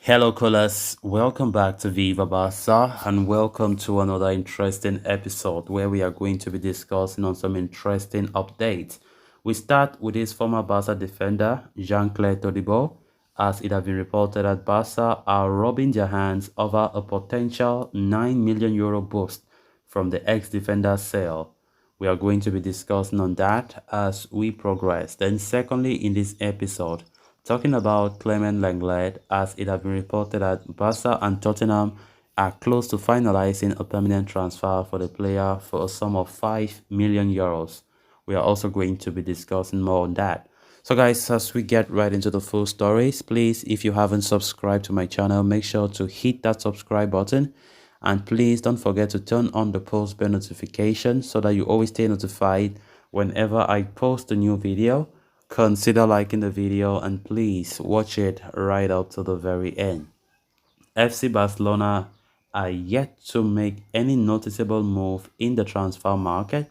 Hello, callers. Welcome back to Viva Barca and welcome to another interesting episode where we are going to be discussing on some interesting updates. We start with his former Barca defender, Jean-Claude Todibo, as it has been reported that Barca are rubbing their hands over a potential €9 million boost from the ex-defender's sale. We are going to be discussing on that as we progress. Then secondly, in this episode, talking about Clement Lenglet, as it has been reported that Barca and Tottenham are close to finalizing a permanent transfer for the player for a sum of €5 million. We are also going to be discussing more on that. So guys, as we get right into the full stories, please, if you haven't subscribed to my channel, make sure to hit that subscribe button. And please don't forget to turn on the post bell notification so that you always stay notified whenever I post a new video. Consider liking the video and please watch it right up to the very end. FC Barcelona are yet to make any noticeable move in the transfer market.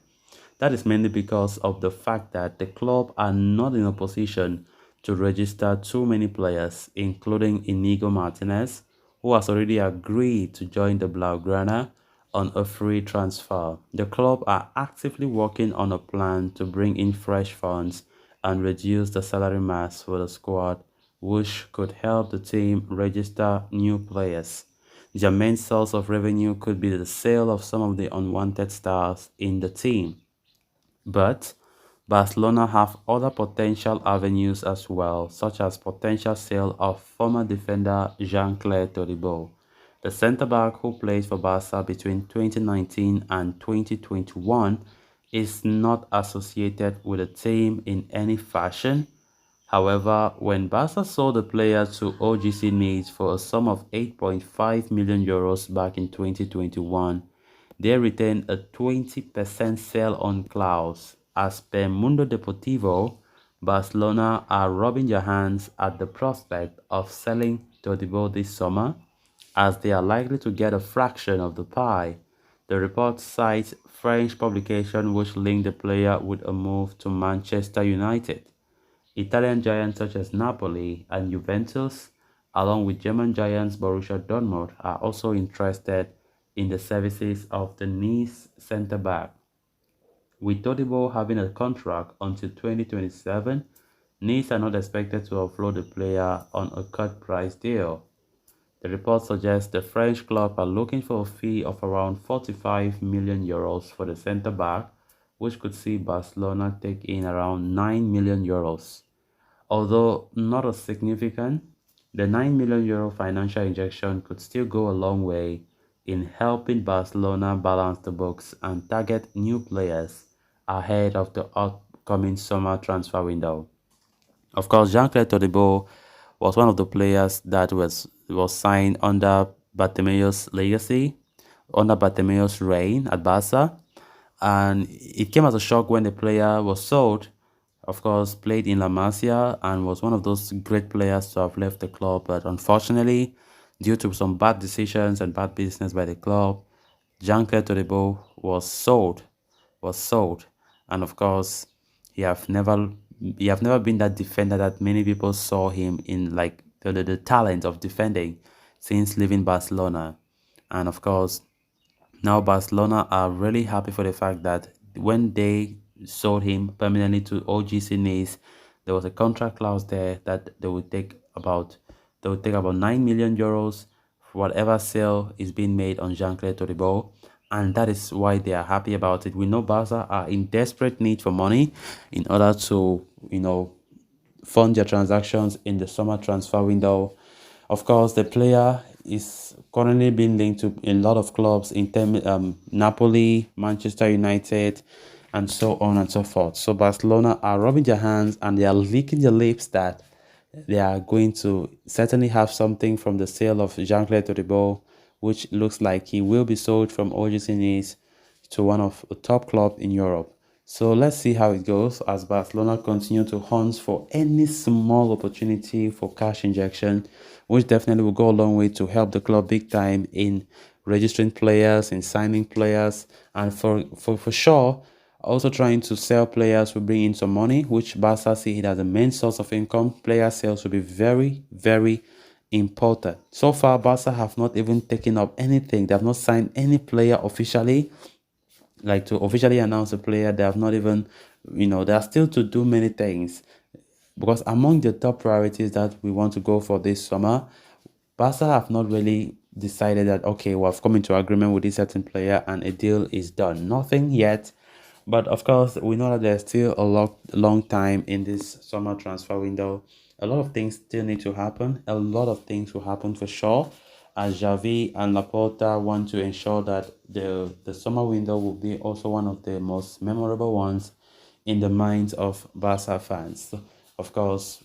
That is mainly because of the fact that the club are not in a position to register too many players, including Inigo Martinez, who has already agreed to join the Blaugrana on a free transfer. The club are actively working on a plan to bring in fresh funds and reduce the salary mass for the squad, which could help the team register new players. Their main source of revenue could be the sale of some of the unwanted stars in the team. But Barcelona have other potential avenues as well, such as potential sale of former defender Jean-Claude Todibo. The centre-back who played for Barca between 2019 and 2021 is not associated with the team in any fashion. However, when Barca sold the player to OGC Nice for a sum of €8.5 million back in 2021, they retained a 20% sell-on clause. As per Mundo Deportivo, Barcelona are rubbing their hands at the prospect of selling Todibo this summer, as they are likely to get a fraction of the pie. The report cites French publication which linked the player with a move to Manchester United. Italian giants such as Napoli and Juventus, along with German giants Borussia Dortmund, are also interested in the services of the Nice centre-back. With Todibo having a contract until 2027, Nice are not expected to offload the player on a cut-price deal. The report suggests the French club are looking for a fee of around €45 million for the centre-back, which could see Barcelona take in around €9 million. Although not as significant, the €9 million financial injection could still go a long way in helping Barcelona balance the books and target new players ahead of the upcoming summer transfer window. Of course, Jean-Claude Todibo was one of the players that was signed under Bartomeu's legacy, under Bartomeu's reign at Barca, and it came as a shock when the player was sold. Of course, played in La Masia and was one of those great players to have left the club, but unfortunately, due to some bad decisions and bad business by the club, Jean-Claude Todibo was sold, and of course, he have never he have never been that defender that many people saw him in, like the talent of defending since leaving Barcelona. And of course, now Barcelona are really happy for the fact that when they sold him permanently to OGC Nice, there was a contract clause there that they would take about €9 million for whatever sale is being made on Jean-Claude Todibo, and that is why they are happy about it. We know Barca are in desperate need for money in order to, fund their transactions in the summer transfer window. Of course, the player is currently being linked to a lot of clubs in Napoli, Manchester United, and so on and so forth. So Barcelona are rubbing their hands and they are licking their lips that they are going to certainly have something from the sale of Jean-Claude Todibo, which looks like he will be sold from OGC Nice to one of the top clubs in Europe. So let's see how it goes as Barcelona continue to hunt for any small opportunity for cash injection, which definitely will go a long way to help the club big time in registering players, in signing players, and for sure, also trying to sell players will bring in some money, which Barca see it as the main source of income. Player sales will be very, very important. So far, Barca have not even taken up anything. They have not signed any player officially, like to officially announce a player. They have not even, they are still to do many things. Because among the top priorities that we want to go for this summer, Barca have not really decided that, okay, we've come into agreement with this certain player and a deal is done. Nothing yet. But of course, we know that there's still a long time in this summer transfer window. A lot of things still need to happen. A lot of things will happen for sure. As Xavi and Laporta want to ensure that the summer window will be also one of the most memorable ones in the minds of Barca fans. Of course,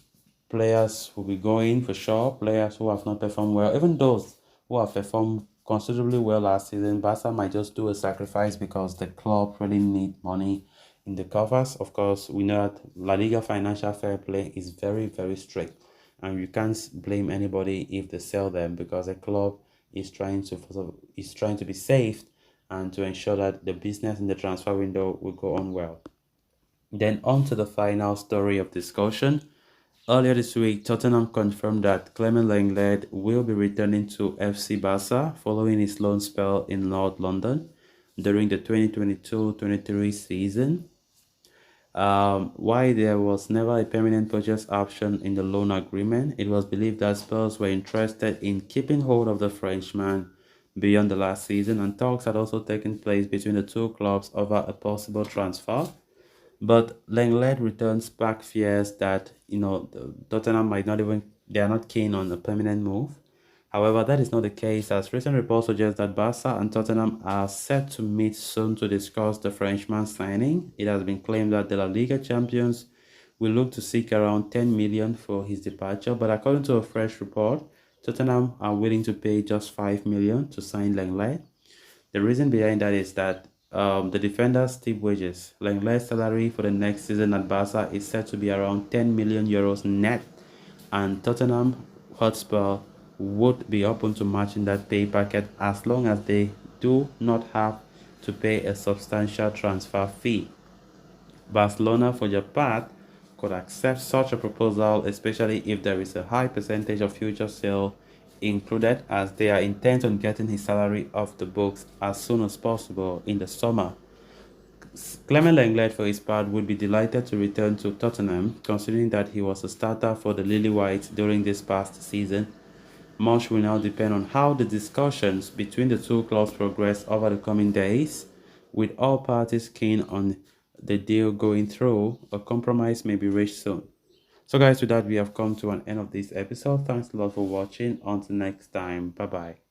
players will be going for sure. Players who have not performed well, even those who have performed considerably well last season, Barca might just do a sacrifice because the club really need money in the coffers. Of course, we know that La Liga financial fair play is very, very strict, and you can't blame anybody if they sell them because the club is trying to be safe and to ensure that the business in the transfer window will go on well. Then on to the final story of discussion. Earlier this week, Tottenham confirmed that Clement Lenglet will be returning to FC Barca following his loan spell in North London during the 2022-23 season. Why there was never a permanent purchase option in the loan agreement, it was believed that Spurs were interested in keeping hold of the Frenchman beyond the last season, and talks had also taken place between the two clubs over a possible transfer. But Lenglet returns back fears that Tottenham might not even they are not keen on a permanent move. However, that is not the case, as recent reports suggest that Barca and Tottenham are set to meet soon to discuss the Frenchman's signing. It has been claimed that the La Liga champions will look to seek around 10 million for his departure, but according to a fresh report, Tottenham are willing to pay just 5 million to sign Lenglet. The reason behind that is that the defender's steep wages. Lenglet's salary for the next season at Barca is set to be around 10 million euros net, and Tottenham Hotspur would be open to matching that pay packet as long as they do not have to pay a substantial transfer fee. Barcelona, for their part, could accept such a proposal, especially if there is a high percentage of future sale included, as they are intent on getting his salary off the books as soon as possible in the summer. Clement Lenglet, for his part, would be delighted to return to Tottenham, considering that he was a starter for the Lily Whites during this past season. Much will now depend on how the discussions between the two clubs progress over the coming days. With all parties keen on the deal going through, a compromise may be reached soon. So guys, with that, we have come to an end of this episode. Thanks a lot for watching. Until next time, bye bye.